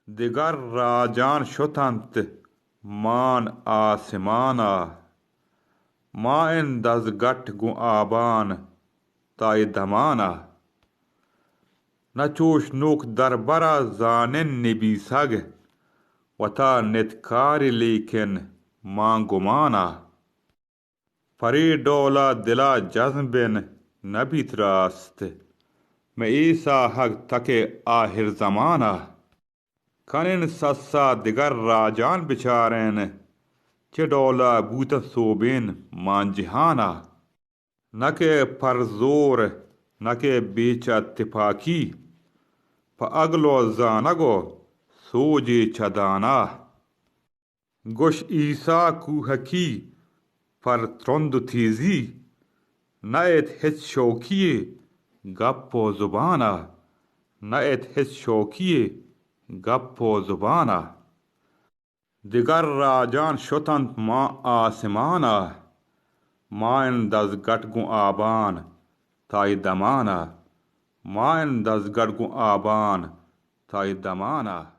दिगर राजान शुतंत मान आसमाना मा इन दजगट गु आबान ताई दमाना न चोश नोक दरबरा जानन नबी सग वता नितकार लेकिन मां गुमाना फरी डोला दिला जज्म बिन नबी त्रास्त मैं ईसा हक तके आहिर जमाना कनिन सस्सा दिगर राजान बिचारेन चिडोला बूत सोबिन मान जिहाना न के परजोर न के बेचा तिपाकी प अगलो जानगो सोजे चदाना गुश ईसा कुहकी पर त्रुंद थीजी नयत हित शौकिये गप्पो जुबाना नयत हित शौकिये गप्पो जुबाना दिगर राजान शुतंत मां आसमाना माइन दजगट गु आबान ताई दमाना माइन दजगट गु आबान ताई दमाना।